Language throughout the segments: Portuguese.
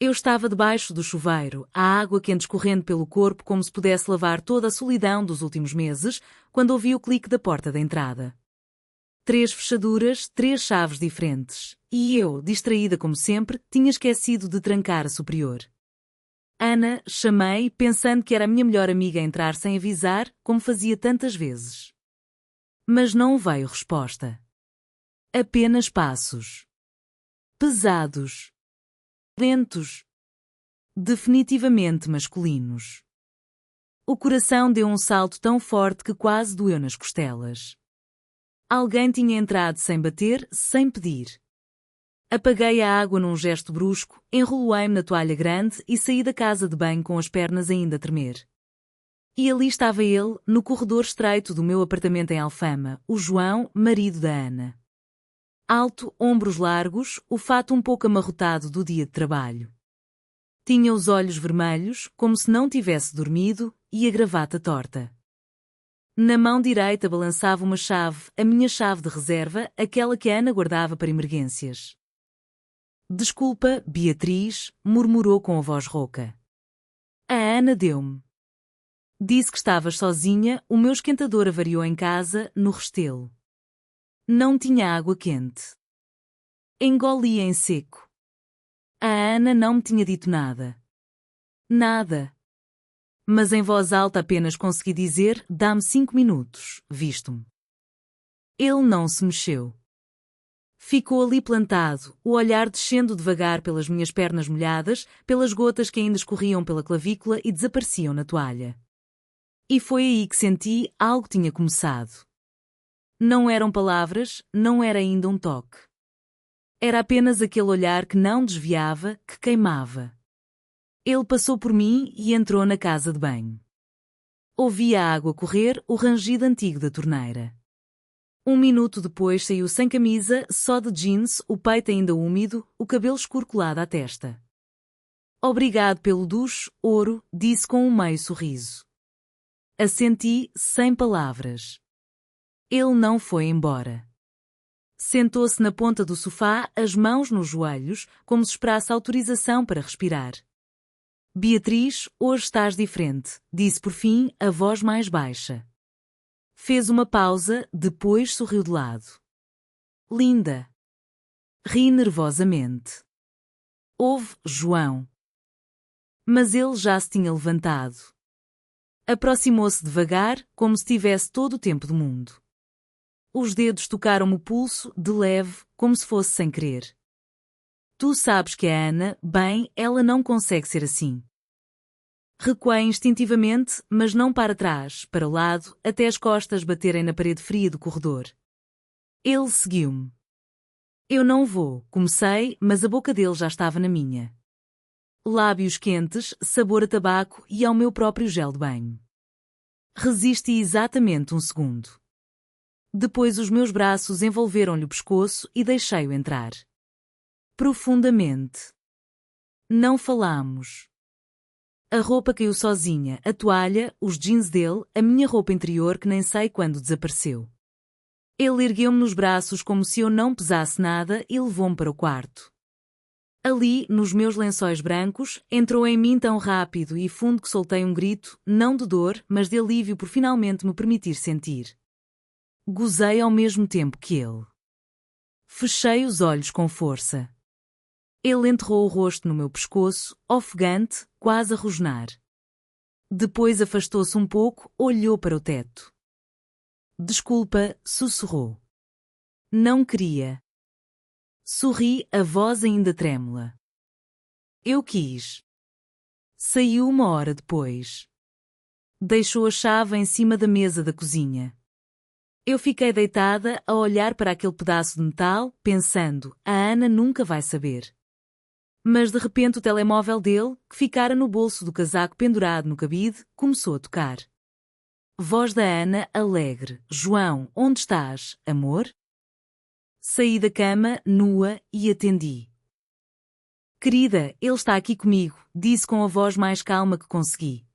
Eu estava debaixo do chuveiro, a água quente escorrendo pelo corpo como se pudesse lavar toda a solidão dos últimos meses, quando ouvi o clique da porta da entrada. 3 fechaduras, 3 chaves diferentes, e eu, distraída como sempre, tinha esquecido de trancar a superior. Ana, chamei, pensando que era a minha melhor amiga a entrar sem avisar, como fazia tantas vezes. Mas não veio resposta. Apenas passos. Pesados. Lentos. Definitivamente masculinos. O coração deu um salto tão forte que quase doeu nas costelas. Alguém tinha entrado sem bater, sem pedir. Apaguei a água num gesto brusco, enrolei-me na toalha grande e saí da casa de banho com as pernas ainda a tremer. E ali estava ele, no corredor estreito do meu apartamento em Alfama, o João, marido da Ana. Alto, ombros largos, o fato um pouco amarrotado do dia de trabalho. Tinha os olhos vermelhos, como se não tivesse dormido, e a gravata torta. Na mão direita balançava uma chave, a minha chave de reserva, aquela que a Ana guardava para emergências. Desculpa, Beatriz, murmurou com a voz rouca. A Ana deu-me. Disse que estavas sozinha, o meu esquentador avariou em casa, no Restelo. Não tinha água quente. Engoli em seco. A Ana não me tinha dito nada. Nada. Mas em voz alta apenas consegui dizer, dá-me 5 minutos, visto-me. Ele não se mexeu. Ficou ali plantado, o olhar descendo devagar pelas minhas pernas molhadas, pelas gotas que ainda escorriam pela clavícula e desapareciam na toalha. E foi aí que senti algo tinha começado. Não eram palavras, não era ainda um toque. Era apenas aquele olhar que não desviava, que queimava. Ele passou por mim e entrou na casa de banho. Ouvi a água correr, o rangido antigo da torneira. 1 minuto depois saiu sem camisa, só de jeans, o peito ainda úmido, o cabelo escuro colado à testa. Obrigado pelo duche, ouro, disse com um meio sorriso. Assenti, sem palavras. Ele não foi embora. Sentou-se na ponta do sofá, as mãos nos joelhos, como se esperasse autorização para respirar. Beatriz, hoje estás diferente, disse por fim, a voz mais baixa. Fez uma pausa, depois sorriu de lado. Linda. Ri nervosamente. Ouve, João. Mas ele já se tinha levantado. Aproximou-se devagar, como se tivesse todo o tempo do mundo. Os dedos tocaram-me o pulso, de leve, como se fosse sem querer. Tu sabes que a Ana, bem, ela não consegue ser assim. Recuei instintivamente, mas não para trás, para o lado, até as costas baterem na parede fria do corredor. Ele seguiu-me. Eu não vou, comecei, mas a boca dele já estava na minha. Lábios quentes, sabor a tabaco e ao meu próprio gel de banho. Resisti exatamente 1 segundo. Depois os meus braços envolveram-lhe o pescoço e deixei-o entrar. Profundamente. Não falámos. A roupa caiu sozinha, a toalha, os jeans dele, a minha roupa interior que nem sei quando desapareceu. Ele ergueu-me nos braços como se eu não pesasse nada e levou-me para o quarto. Ali, nos meus lençóis brancos, entrou em mim tão rápido e fundo que soltei um grito, não de dor, mas de alívio por finalmente me permitir sentir. Gozei ao mesmo tempo que ele. Fechei os olhos com força. Ele enterrou o rosto no meu pescoço, ofegante, quase a rosnar. Depois afastou-se um pouco, olhou para o teto. Desculpa, sussurrou. Não queria. Sorri, a voz ainda trêmula. Eu quis. Saiu 1 hora depois. Deixou a chave em cima da mesa da cozinha. Eu fiquei deitada a olhar para aquele pedaço de metal, pensando, a Ana nunca vai saber. Mas de repente o telemóvel dele, que ficara no bolso do casaco pendurado no cabide, começou a tocar. Voz da Ana, alegre. João, onde estás, amor? Saí da cama, nua, e atendi. Querida, ele está aqui comigo, disse com a voz mais calma que consegui.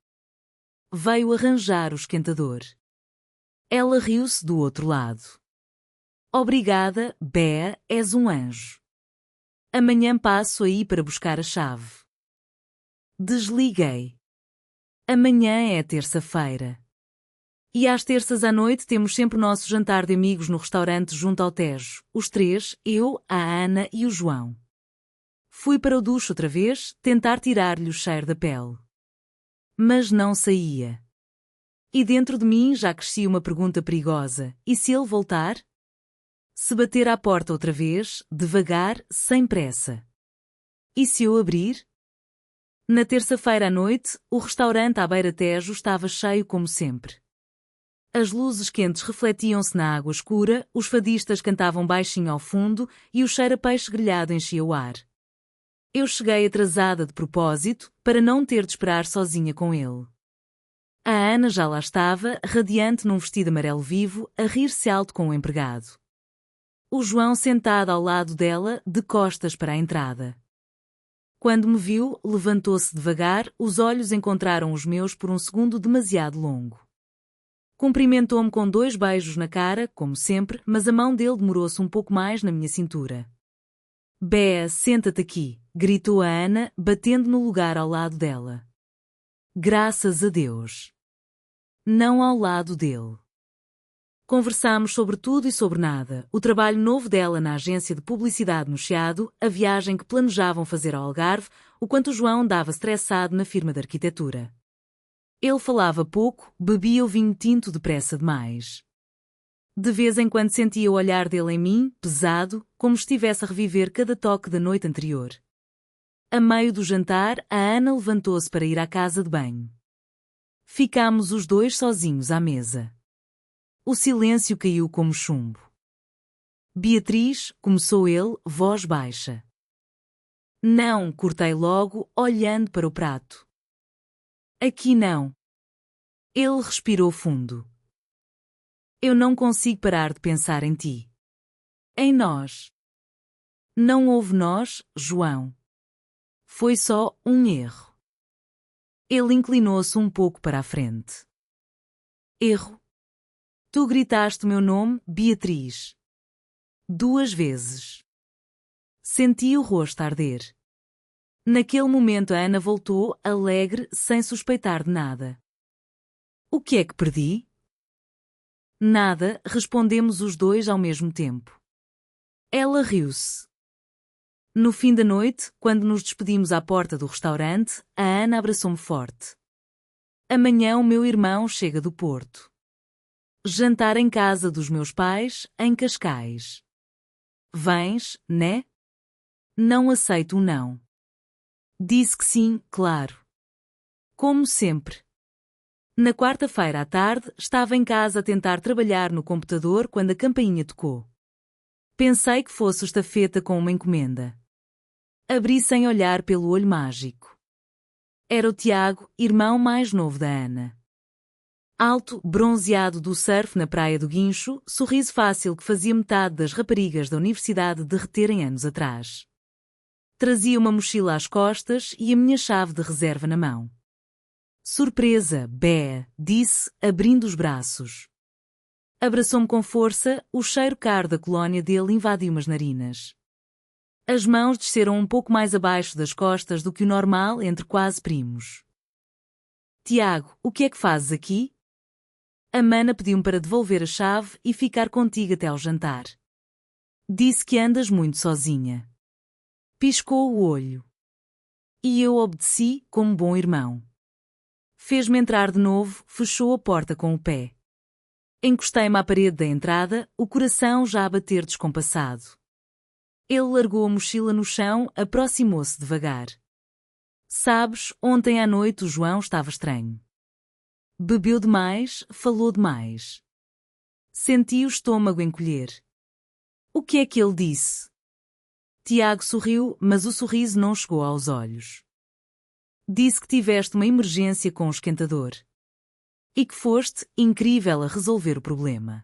Veio arranjar o esquentador. Ela riu-se do outro lado. Obrigada, Bea, és um anjo. Amanhã passo aí para buscar a chave. Desliguei. Amanhã é terça-feira. E às terças à noite temos sempre o nosso jantar de amigos no restaurante junto ao Tejo. Os três, eu, a Ana e o João. Fui para o duche outra vez, tentar tirar-lhe o cheiro da pele. Mas não saía. E dentro de mim já crescia uma pergunta perigosa. E se ele voltar? Se bater à porta outra vez, devagar, sem pressa. E se eu abrir? Na terça-feira à noite, o restaurante à beira-tejo estava cheio como sempre. As luzes quentes refletiam-se na água escura, os fadistas cantavam baixinho ao fundo e o cheiro a peixe grelhado enchia o ar. Eu cheguei atrasada de propósito, para não ter de esperar sozinha com ele. A Ana já lá estava, radiante num vestido amarelo vivo, a rir-se alto com o empregado. O João sentado ao lado dela, de costas para a entrada. Quando me viu, levantou-se devagar, os olhos encontraram os meus por um segundo demasiado longo. Cumprimentou-me com 2 beijos na cara, como sempre, mas a mão dele demorou-se um pouco mais na minha cintura. Bé, senta-te aqui, gritou a Ana, batendo no lugar ao lado dela. Graças a Deus. Não ao lado dele. Conversámos sobre tudo e sobre nada, o trabalho novo dela na agência de publicidade no Chiado, a viagem que planejavam fazer ao Algarve, o quanto o João dava estressado na firma de arquitetura. Ele falava pouco, bebia o vinho tinto depressa demais. De vez em quando sentia o olhar dele em mim, pesado, como estivesse a reviver cada toque da noite anterior. A meio do jantar, a Ana levantou-se para ir à casa de banho. Ficámos os 2 sozinhos à mesa. O silêncio caiu como chumbo. Beatriz, começou ele, voz baixa. Não, cortei logo, olhando para o prato. Aqui não. Ele respirou fundo. Eu não consigo parar de pensar em ti. Em nós. Não houve nós, João. Foi só um erro. Ele inclinou-se um pouco para a frente. Erro. Tu gritaste o meu nome, Beatriz. 2 vezes. Senti o rosto arder. Naquele momento a Ana voltou, alegre, sem suspeitar de nada. O que é que perdi? Nada, respondemos os 2 ao mesmo tempo. Ela riu-se. No fim da noite, quando nos despedimos à porta do restaurante, a Ana abraçou-me forte. Amanhã o meu irmão chega do Porto. Jantar em casa dos meus pais, em Cascais. Vens, né? Não aceito um não. Disse que sim, claro. Como sempre. Na quarta-feira à tarde, estava em casa a tentar trabalhar no computador quando a campainha tocou. Pensei que fosse o estafeta com uma encomenda. Abri sem olhar pelo olho mágico. Era o Tiago, irmão mais novo da Ana. Alto, bronzeado do surf na praia do Guincho, sorriso fácil que fazia metade das raparigas da universidade derreterem anos atrás. Trazia uma mochila às costas e a minha chave de reserva na mão. Surpresa, bé, disse, abrindo os braços. Abraçou-me com força, o cheiro caro da colónia dele invadiu-me as narinas. As mãos desceram um pouco mais abaixo das costas do que o normal entre quase primos. Tiago, o que é que fazes aqui? A mana pediu-me para devolver a chave e ficar contigo até ao jantar. Disse que andas muito sozinha. Piscou o olho. E eu obedeci como bom irmão. Fez-me entrar de novo, fechou a porta com o pé. Encostei-me à parede da entrada, o coração já a bater descompassado. Ele largou a mochila no chão, aproximou-se devagar. Sabes, ontem à noite o João estava estranho. Bebeu demais, falou demais. Senti o estômago encolher. O que é que ele disse? Tiago sorriu, mas o sorriso não chegou aos olhos. Disse que tiveste uma emergência com o esquentador. E que foste incrível a resolver o problema.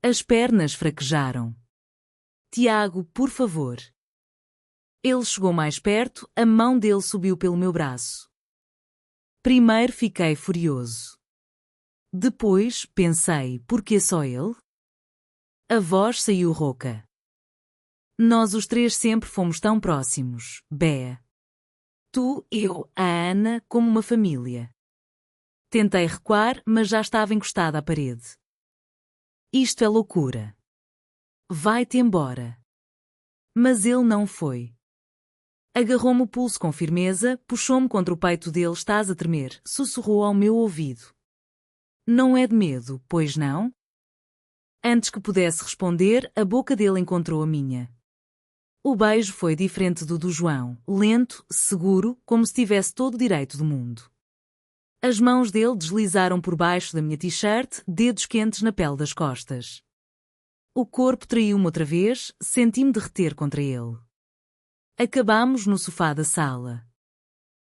As pernas fraquejaram. Tiago, por favor. Ele chegou mais perto, a mão dele subiu pelo meu braço. Primeiro fiquei furioso. Depois, pensei, por que só ele? A voz saiu rouca. Nós os 3 sempre fomos tão próximos, bé. Tu, eu, a Ana, como uma família. Tentei recuar, mas já estava encostada à parede. Isto é loucura. Vai-te embora. Mas ele não foi. Agarrou-me o pulso com firmeza, puxou-me contra o peito dele. Estás a tremer, sussurrou ao meu ouvido. Não é de medo, pois não? Antes que pudesse responder, a boca dele encontrou a minha. O beijo foi diferente do João, lento, seguro, como se tivesse todo o direito do mundo. As mãos dele deslizaram por baixo da minha t-shirt, dedos quentes na pele das costas. O corpo traiu-me outra vez, senti-me derreter contra ele. Acabámos no sofá da sala.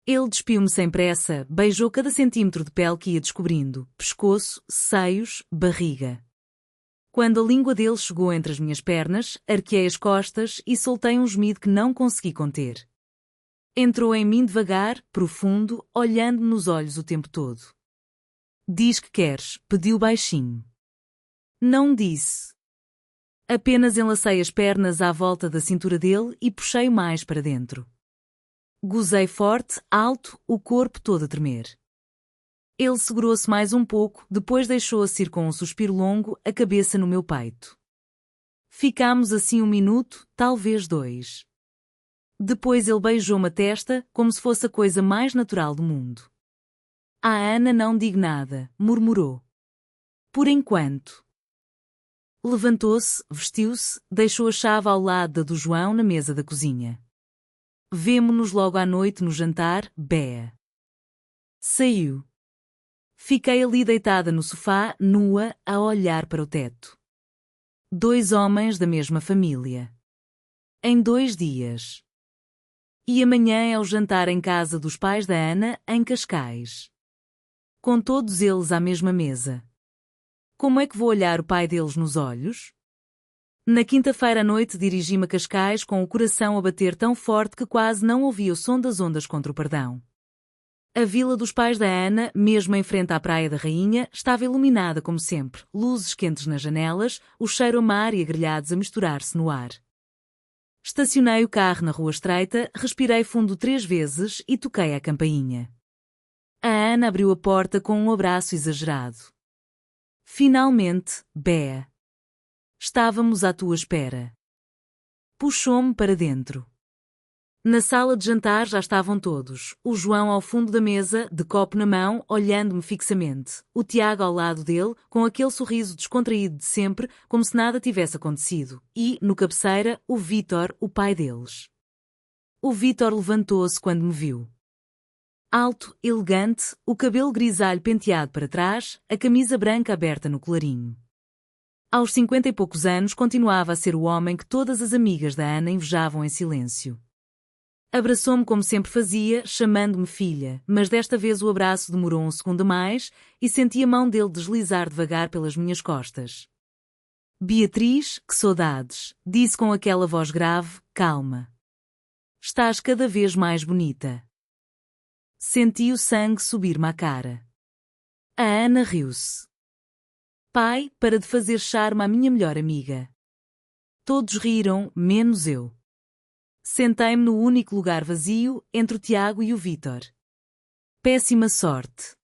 Ele despiu-me sem pressa, beijou cada centímetro de pele que ia descobrindo, pescoço, seios, barriga. Quando a língua dele chegou entre as minhas pernas, arqueei as costas e soltei um gemido que não consegui conter. Entrou em mim devagar, profundo, olhando-me nos olhos o tempo todo. Diz que queres, pediu baixinho. Não disse. Apenas enlacei as pernas à volta da cintura dele e puxei mais para dentro. Gozei forte, alto, o corpo todo a tremer. Ele segurou-se mais um pouco, depois deixou-se ir com um suspiro longo, a cabeça no meu peito. Ficámos assim 1 minuto, talvez 2. Depois ele beijou-me a testa, como se fosse a coisa mais natural do mundo. À Ana não digo nada, murmurou. Por enquanto. Levantou-se, vestiu-se, deixou a chave ao lado da do João na mesa da cozinha. Vemo-nos logo à noite no jantar, Béa. Saiu. Fiquei ali deitada no sofá, nua, a olhar para o teto. 2 homens da mesma família. Em 2 dias. E amanhã é o jantar em casa dos pais da Ana, em Cascais. Com todos eles à mesma mesa. Como é que vou olhar o pai deles nos olhos? Na quinta-feira à noite dirigi-me a Cascais com o coração a bater tão forte que quase não ouvia o som das ondas contra o pardão. A vila dos pais da Ana, mesmo em frente à Praia da Rainha, estava iluminada como sempre, luzes quentes nas janelas, o cheiro a mar e a grelhados a misturar-se no ar. Estacionei o carro na rua estreita, respirei fundo 3 vezes e toquei à campainha. A Ana abriu a porta com um abraço exagerado. Finalmente, Béa. Estávamos à tua espera. Puxou-me para dentro. Na sala de jantar já estavam todos, o João ao fundo da mesa, de copo na mão, olhando-me fixamente, o Tiago ao lado dele, com aquele sorriso descontraído de sempre, como se nada tivesse acontecido, e, no cabeceira, o Vítor, o pai deles. O Vítor levantou-se quando me viu. Alto, elegante, o cabelo grisalho penteado para trás, a camisa branca aberta no colarinho. Aos 50 e poucos anos continuava a ser o homem que todas as amigas da Ana invejavam em silêncio. Abraçou-me como sempre fazia, chamando-me filha, mas desta vez o abraço demorou 1 segundo a mais e senti a mão dele deslizar devagar pelas minhas costas. Beatriz, que saudades, disse com aquela voz grave, calma. Estás cada vez mais bonita. Senti o sangue subir-me à cara. A Ana riu-se. Pai, para de fazer charme à minha melhor amiga. Todos riram, menos eu. Sentei-me no único lugar vazio, entre o Tiago e o Vítor. Péssima sorte.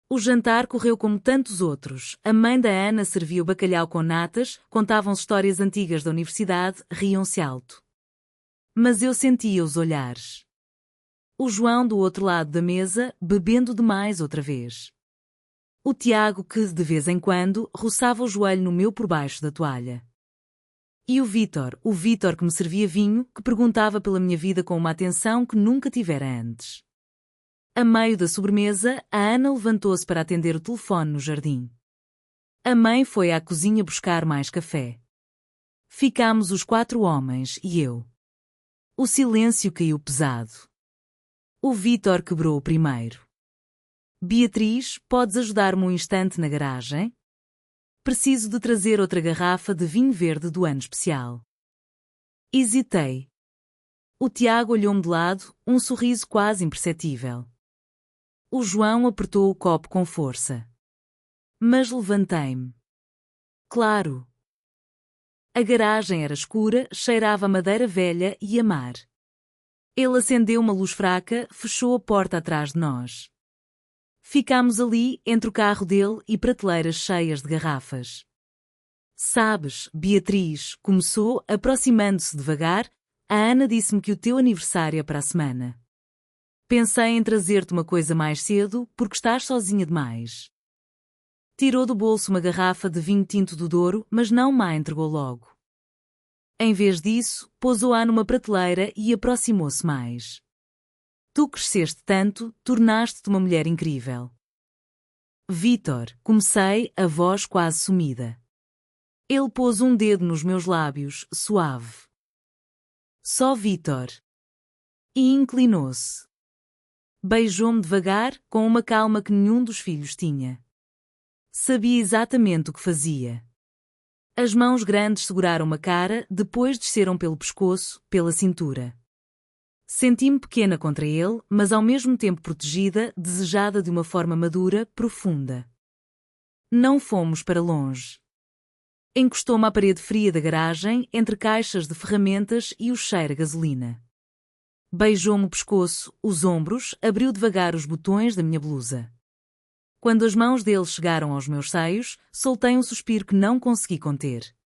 O jantar correu como tantos outros. A mãe da Ana servia o bacalhau com natas, contavam-se histórias antigas da universidade, riam-se alto. Mas eu sentia os olhares. O João do outro lado da mesa, bebendo demais outra vez. O Tiago que, de vez em quando, roçava o joelho no meu por baixo da toalha. E o Vítor que me servia vinho, que perguntava pela minha vida com uma atenção que nunca tivera antes. A meio da sobremesa, a Ana levantou-se para atender o telefone no jardim. A mãe foi à cozinha buscar mais café. Ficámos os 4 homens e eu. O silêncio caiu pesado. O Vítor quebrou o primeiro. Beatriz, podes ajudar-me um instante na garagem? Preciso de trazer outra garrafa de vinho verde do ano especial. Hesitei. O Tiago olhou-me de lado, um sorriso quase imperceptível. O João apertou o copo com força. Mas levantei-me. Claro. A garagem era escura, cheirava a madeira velha e a mar. Ele acendeu uma luz fraca, fechou a porta atrás de nós. Ficámos ali, entre o carro dele e prateleiras cheias de garrafas. Sabes, Beatriz, começou, aproximando-se devagar, a Ana disse-me que o teu aniversário é para a semana. Pensei em trazer-te uma coisa mais cedo, porque estás sozinha demais. Tirou do bolso uma garrafa de vinho tinto do Douro, mas não me a entregou logo. Em vez disso, pôs-o-a numa prateleira e aproximou-se mais. Tu cresceste tanto, tornaste-te uma mulher incrível. Vítor, comecei, a voz quase sumida. Ele pôs um dedo nos meus lábios, suave. Só Vítor. E inclinou-se. Beijou-me devagar, com uma calma que nenhum dos filhos tinha. Sabia exatamente o que fazia. As mãos grandes seguraram-me a cara, depois desceram pelo pescoço, pela cintura. Senti-me pequena contra ele, mas ao mesmo tempo protegida, desejada de uma forma madura, profunda. Não fomos para longe. Encostou-me à parede fria da garagem, entre caixas de ferramentas e o cheiro a gasolina. Beijou-me o pescoço, os ombros, abriu devagar os botões da minha blusa. Quando as mãos dele chegaram aos meus seios, soltei um suspiro que não consegui conter.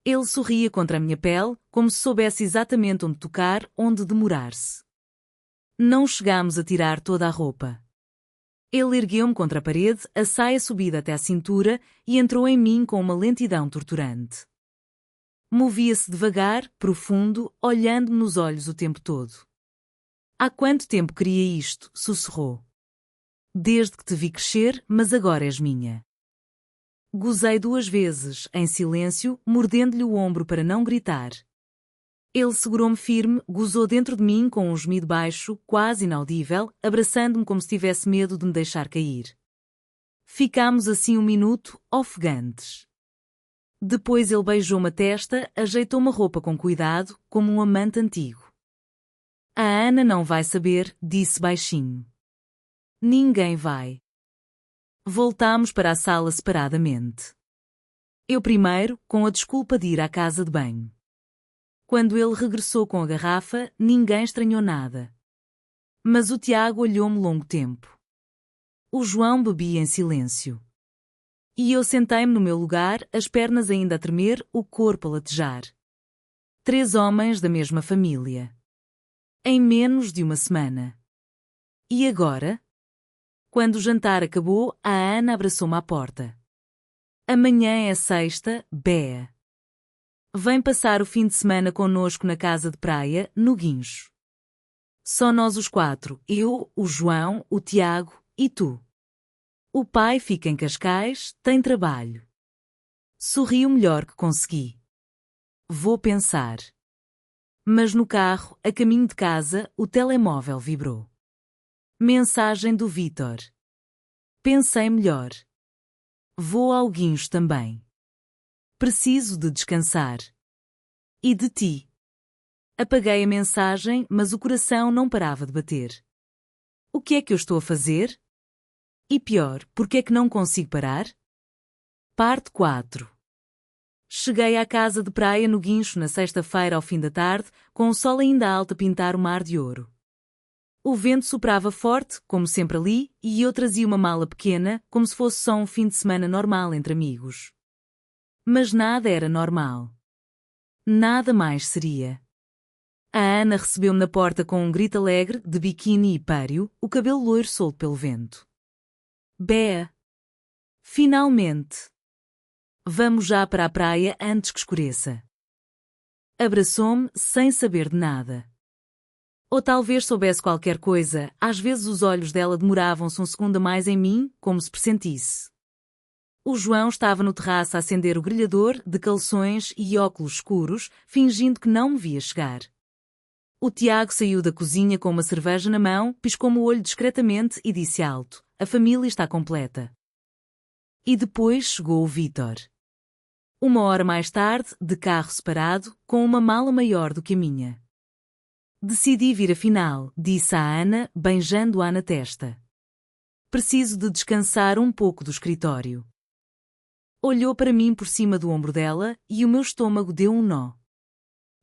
Ele sorria contra a minha pele, como se soubesse exatamente onde tocar, onde demorar-se. Não chegámos a tirar toda a roupa. Ele ergueu-me contra a parede, a saia subida até à cintura, e entrou em mim com uma lentidão torturante. Movia-se devagar, profundo, olhando-me nos olhos o tempo todo. Há quanto tempo queria isto? Sussurrou. Desde que te vi crescer, mas agora és minha. Gozei 2 vezes, em silêncio, mordendo-lhe o ombro para não gritar. Ele segurou-me firme, gozou dentro de mim com um gemido baixo, quase inaudível, abraçando-me como se tivesse medo de me deixar cair. Ficámos assim 1 minuto, ofegantes. Depois ele beijou-me a testa, ajeitou-me a roupa com cuidado, como um amante antigo. A Ana não vai saber, disse baixinho. Ninguém vai. Voltámos para a sala separadamente. Eu primeiro, com a desculpa de ir à casa de banho. Quando ele regressou com a garrafa, ninguém estranhou nada. Mas o Tiago olhou-me longo tempo. O João bebia em silêncio. E eu sentei-me no meu lugar, as pernas ainda a tremer, o corpo a latejar. 3 homens da mesma família. Em menos de 1 semana. E agora? Quando o jantar acabou, a Ana abraçou-me à porta. Amanhã é sexta, Béa. Vem passar o fim de semana connosco na casa de praia, no Guincho. Só nós os 4, eu, o João, o Tiago e tu. O pai fica em Cascais, tem trabalho. Sorri o melhor que consegui. Vou pensar. Mas no carro, a caminho de casa, o telemóvel vibrou. Mensagem do Vítor. Pensei melhor. Vou ao Guincho também. Preciso de descansar. E de ti. Apaguei a mensagem, mas o coração não parava de bater. O que é que eu estou a fazer? E pior, por que é que não consigo parar? Parte 4. Cheguei à casa de praia no Guincho na sexta-feira ao fim da tarde, com o sol ainda alto a pintar o mar de ouro. O vento soprava forte, como sempre ali, e eu trazia uma mala pequena, como se fosse só um fim de semana normal entre amigos. Mas nada era normal. Nada mais seria. A Ana recebeu-me na porta com um grito alegre, de biquíni e páreo, o cabelo loiro solto pelo vento. Bé! Finalmente! Vamos já para a praia antes que escureça. Abraçou-me, sem saber de nada. Ou talvez soubesse qualquer coisa, às vezes os olhos dela demoravam-se 1 segundo a mais em mim, como se pressentisse. O João estava no terraço a acender o grelhador, de calções e óculos escuros, fingindo que não me via chegar. O Tiago saiu da cozinha com uma cerveja na mão, piscou-me o olho discretamente e disse alto: a família está completa. E depois chegou o Vítor. 1 hora mais tarde, de carro separado, com uma mala maior do que a minha. Decidi vir afinal, disse a Ana, beijando-a na testa. Preciso de descansar um pouco do escritório. Olhou para mim por cima do ombro dela e o meu estômago deu um nó.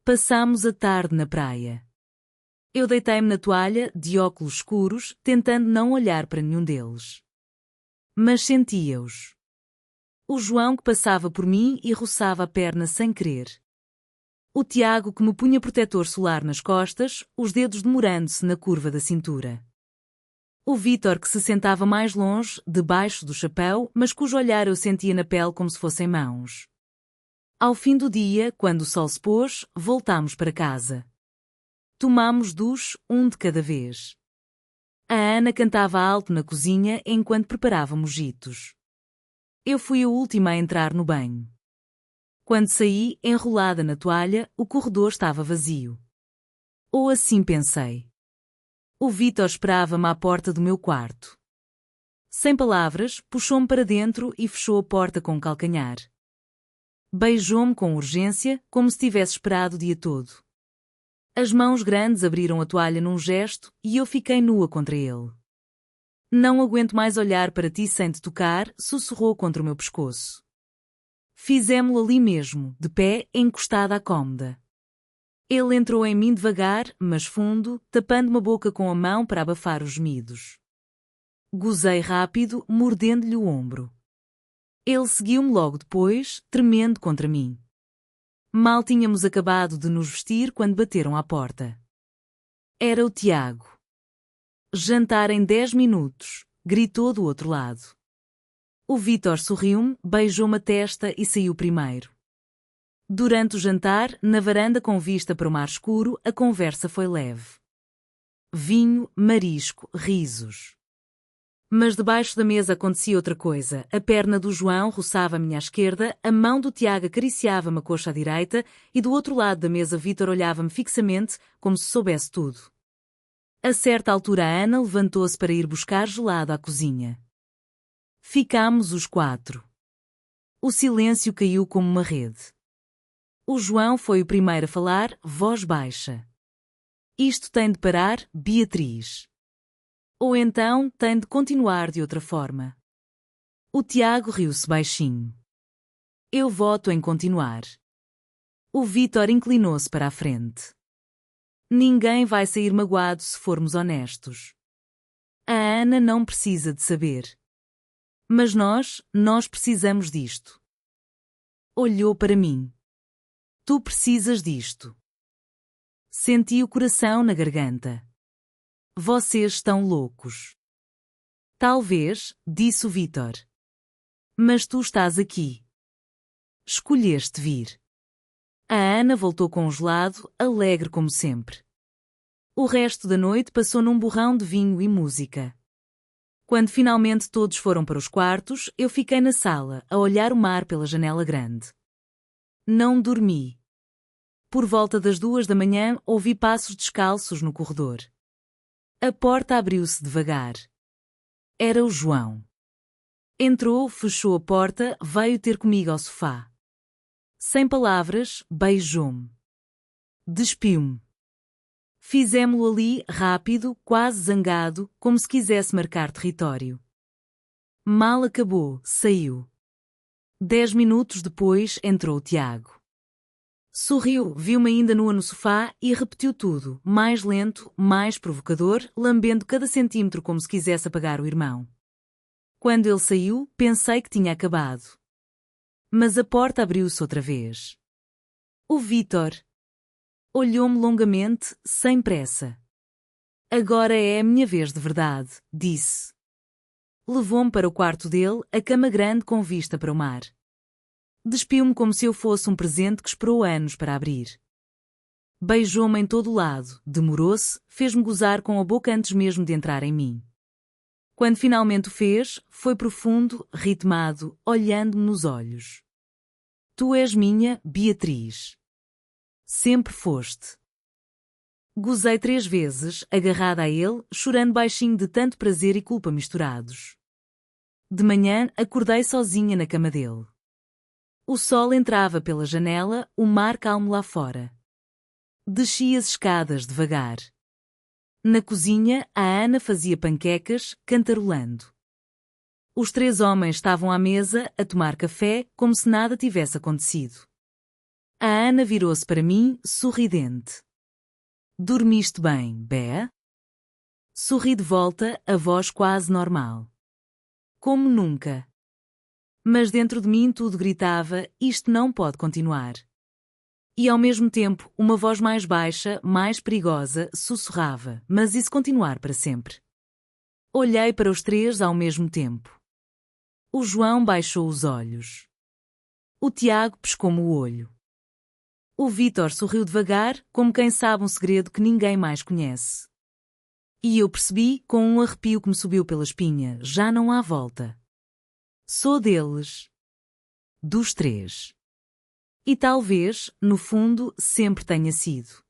Passámos a tarde na praia. Eu deitei-me na toalha, de óculos escuros, tentando não olhar para nenhum deles. Mas sentia-os. O João que passava por mim e roçava a perna sem querer. O Tiago que me punha protetor solar nas costas, os dedos demorando-se na curva da cintura. O Vítor que se sentava mais longe, debaixo do chapéu, mas cujo olhar eu sentia na pele como se fossem mãos. Ao fim do dia, quando o sol se pôs, voltámos para casa. Tomámos duche, um de cada vez. A Ana cantava alto na cozinha enquanto preparava mojitos. Eu fui a última a entrar no banho. Quando saí, enrolada na toalha, o corredor estava vazio. Ou assim pensei. O Vítor esperava-me à porta do meu quarto. Sem palavras, puxou-me para dentro e fechou a porta com o calcanhar. Beijou-me com urgência, como se tivesse esperado o dia todo. As mãos grandes abriram a toalha num gesto e eu fiquei nua contra ele. Não aguento mais olhar para ti sem te tocar, sussurrou contra o meu pescoço. Fizemo-lo ali mesmo, de pé, encostada à cômoda. Ele entrou em mim devagar, mas fundo, tapando-me a boca com a mão para abafar os gemidos. Gozei rápido, mordendo-lhe o ombro. Ele seguiu-me logo depois, tremendo contra mim. Mal tínhamos acabado de nos vestir quando bateram à porta. Era o Tiago. Jantar em 10 minutos, gritou do outro lado. O Vítor sorriu-me, beijou-me a testa e saiu primeiro. Durante o jantar, na varanda com vista para o mar escuro, a conversa foi leve. Vinho, marisco, risos. Mas debaixo da mesa acontecia outra coisa. A perna do João roçava a minha esquerda, a mão do Tiago acariciava-me a coxa à direita e do outro lado da mesa Vítor olhava-me fixamente, como se soubesse tudo. A certa altura a Ana levantou-se para ir buscar gelado à cozinha. Ficámos os 4. O silêncio caiu como uma rede. O João foi o primeiro a falar, voz baixa. Isto tem de parar, Beatriz. Ou então tem de continuar de outra forma. O Tiago riu-se baixinho. Eu voto em continuar. O Vítor inclinou-se para a frente. Ninguém vai sair magoado se formos honestos. A Ana não precisa de saber. Mas nós precisamos disto. Olhou para mim. Tu precisas disto. Senti o coração na garganta. Vocês estão loucos. Talvez, disse o Vítor. Mas tu estás aqui. Escolheste vir. A Ana voltou com um gelado, alegre como sempre. O resto da noite passou num borrão de vinho e música. Quando finalmente todos foram para os quartos, eu fiquei na sala, a olhar o mar pela janela grande. Não dormi. Por volta das 2 da manhã, ouvi passos descalços no corredor. A porta abriu-se devagar. Era o João. Entrou, fechou a porta, veio ter comigo ao sofá. Sem palavras, beijou-me. Despiu-me. Fizemo-lo ali, rápido, quase zangado, como se quisesse marcar território. Mal acabou, saiu. 10 minutos depois entrou o Tiago. Sorriu, viu-me ainda nua no sofá e repetiu tudo, mais lento, mais provocador, lambendo cada centímetro como se quisesse apagar o irmão. Quando ele saiu, pensei que tinha acabado. Mas a porta abriu-se outra vez. O Vítor olhou-me longamente, sem pressa. Agora é a minha vez de verdade, disse. Levou-me para o quarto dele, a cama grande com vista para o mar. Despiu-me como se eu fosse um presente que esperou anos para abrir. Beijou-me em todo o lado, demorou-se, fez-me gozar com a boca antes mesmo de entrar em mim. Quando finalmente o fez, foi profundo, ritmado, olhando-me nos olhos. Tu és minha, Beatriz. Sempre foste. Gozei 3 vezes, agarrada a ele, chorando baixinho de tanto prazer e culpa misturados. De manhã, acordei sozinha na cama dele. O sol entrava pela janela, o mar calmo lá fora. Desci as escadas devagar. Na cozinha, a Ana fazia panquecas, cantarolando. Os 3 homens estavam à mesa, a tomar café, como se nada tivesse acontecido. A Ana virou-se para mim, sorridente. Dormiste bem, Bé? Sorri de volta, a voz quase normal. Como nunca. Mas dentro de mim tudo gritava, isto não pode continuar. E ao mesmo tempo, uma voz mais baixa, mais perigosa, sussurrava, mas e se continuar para sempre? Olhei para os três ao mesmo tempo. O João baixou os olhos. O Tiago pescou-me o olho. O Vítor sorriu devagar, como quem sabe um segredo que ninguém mais conhece. E eu percebi, com um arrepio que me subiu pela espinha, já não há volta. Sou deles. Dos três. E talvez, no fundo, sempre tenha sido.